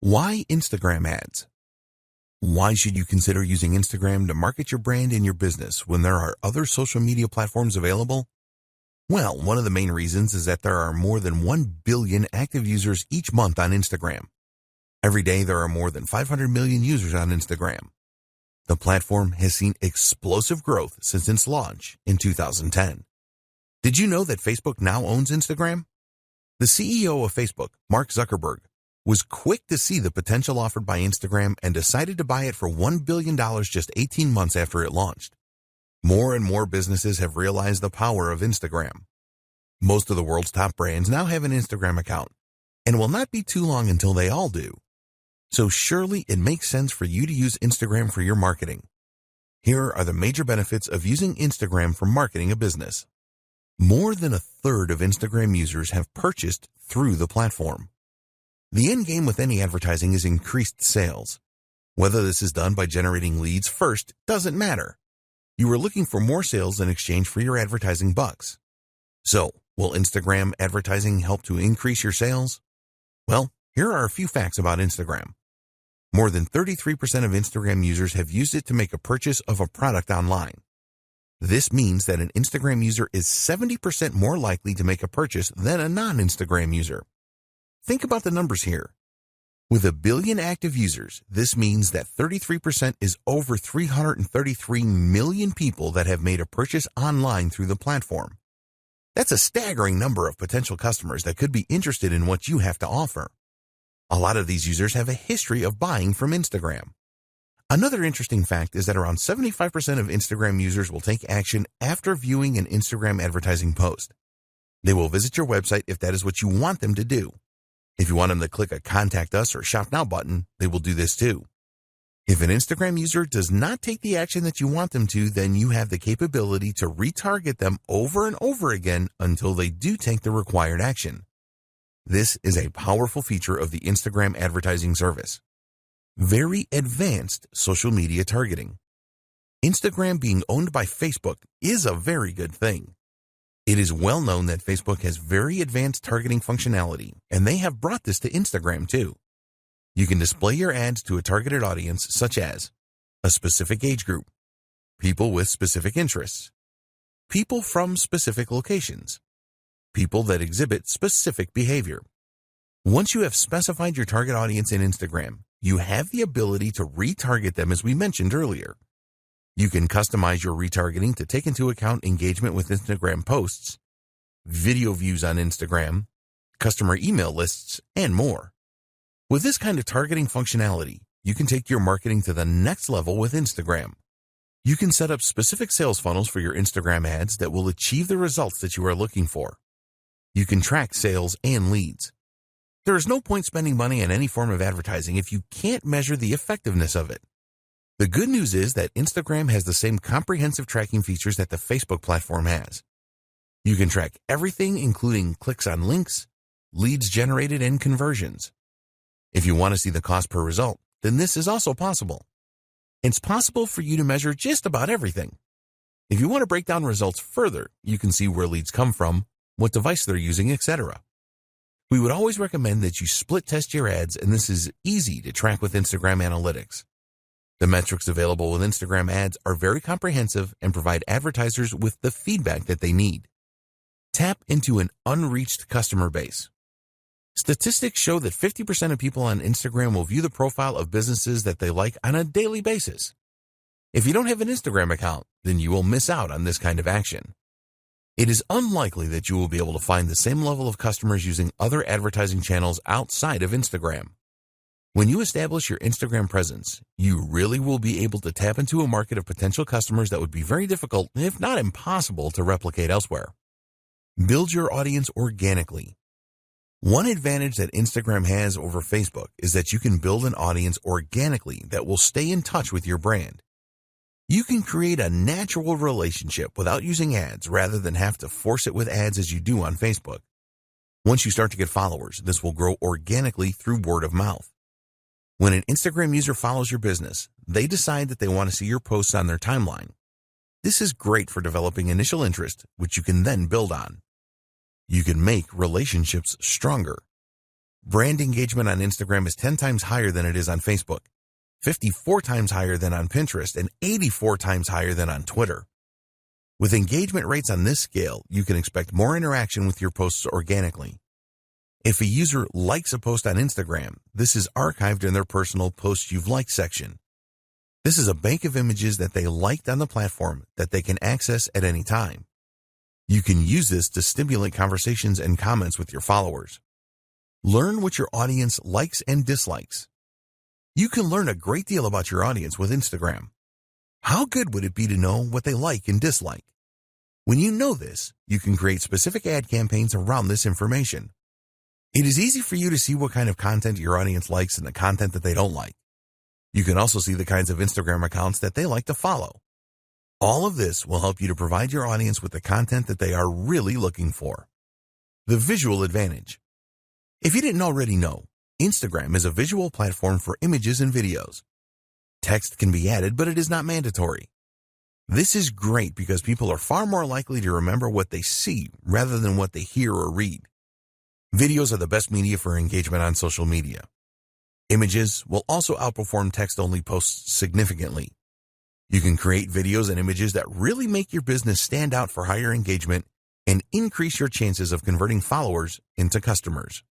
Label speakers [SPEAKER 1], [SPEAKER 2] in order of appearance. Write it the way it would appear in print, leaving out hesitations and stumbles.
[SPEAKER 1] Why Instagram ads? Why should you consider using Instagram to market your brand and your business when there are other social media platforms available? Well, one of the main reasons is that there are more than 1 billion active users each month on Instagram. Every day there are more than 500 million users on Instagram. The platform has seen explosive growth since its launch in 2010. Did you know that Facebook now owns Instagram? The CEO of Facebook, Mark Zuckerberg, was quick to see the potential offered by Instagram and decided to buy it for $1 billion just 18 months after it launched. More and more businesses have realized the power of Instagram. Most of the world's top brands now have an Instagram account, and it will not be too long until they all do. So surely it makes sense for you to use Instagram for your marketing. Here are the major benefits of using Instagram for marketing a business. More than a third of Instagram users have purchased through the platform. The end game with any advertising is increased sales. Whether this is done by generating leads first doesn't matter. You are looking for more sales in exchange for your advertising bucks. So, will Instagram advertising help to increase your sales? Well, here are a few facts about Instagram. More than 33% of Instagram users have used it to make a purchase of a product online. This means that an Instagram user is 70% more likely to make a purchase than a non-Instagram user. Think about the numbers here. With 1 billion active users, this means that 33% is over 333 million people that have made a purchase online through the platform. That's a staggering number of potential customers that could be interested in what you have to offer. A lot of these users have a history of buying from Instagram. Another interesting fact is that around 75% of Instagram users will take action after viewing an Instagram advertising post. They will visit your website if that is what you want them to do. If you want them to click a Contact Us or Shop Now button, they will do this too. If an Instagram user does not take the action that you want them to, then you have the capability to retarget them over and over again until they do take the required action. This is a powerful feature of the Instagram advertising service. Very advanced social media targeting. Instagram being owned by Facebook is a very good thing. It is well known that Facebook has very advanced targeting functionality, and they have brought this to Instagram too. You can display your ads to a targeted audience such as a specific age group, people with specific interests, people from specific locations, people that exhibit specific behavior. Once you have specified your target audience in Instagram, you have the ability to retarget them as we mentioned earlier. You can customize your retargeting to take into account engagement with Instagram posts, video views on Instagram, customer email lists, and more. With this kind of targeting functionality, you can take your marketing to the next level with Instagram. You can set up specific sales funnels for your Instagram ads that will achieve the results that you are looking for. You can track sales and leads. There is no point spending money on any form of advertising if you can't measure the effectiveness of it. The good news is that Instagram has the same comprehensive tracking features that the Facebook platform has. You can track everything, including clicks on links, leads generated, and conversions. If you want to see the cost per result, then this is also possible. It's possible for you to measure just about everything. If you want to break down results further, you can see where leads come from, what device they're using, etc. We would always recommend that you split test your ads, and this is easy to track with Instagram Analytics. The metrics available with Instagram ads are very comprehensive and provide advertisers with the feedback that they need. Tap into an unreached customer base. Statistics show that 50% of people on Instagram will view the profile of businesses that they like on a daily basis. If you don't have an Instagram account, then you will miss out on this kind of action. It is unlikely that you will be able to find the same level of customers using other advertising channels outside of Instagram. When you establish your Instagram presence, you really will be able to tap into a market of potential customers that would be very difficult, if not impossible, to replicate elsewhere. Build your audience organically. One advantage that Instagram has over Facebook is that you can build an audience organically that will stay in touch with your brand. You can create a natural relationship without using ads rather than have to force it with ads as you do on Facebook. Once you start to get followers, this will grow organically through word of mouth. When an Instagram user follows your business, they decide that they want to see your posts on their timeline. This is great for developing initial interest, which you can then build on. You can make relationships stronger. Brand engagement on Instagram is 10 times higher than it is on Facebook, 54 times higher than on Pinterest, and 84 times higher than on Twitter. With engagement rates on this scale, you can expect more interaction with your posts organically. If a user likes a post on Instagram, this is archived in their personal Posts You've Liked section. This is a bank of images that they liked on the platform that they can access at any time. You can use this to stimulate conversations and comments with your followers. Learn what your audience likes and dislikes. You can learn a great deal about your audience with Instagram. How good would it be to know what they like and dislike? When you know this, you can create specific ad campaigns around this information. It is easy for you to see what kind of content your audience likes and the content that they don't like. You can also see the kinds of Instagram accounts that they like to follow. All of this will help you to provide your audience with the content that they are really looking for. The visual advantage. If you didn't already know, Instagram is a visual platform for images and videos. Text can be added, but it is not mandatory. This is great because people are far more likely to remember what they see rather than what they hear or read. Videos are the best media for engagement on social media. Images will also outperform text-only posts significantly. You can create videos and images that really make your business stand out for higher engagement and increase your chances of converting followers into customers.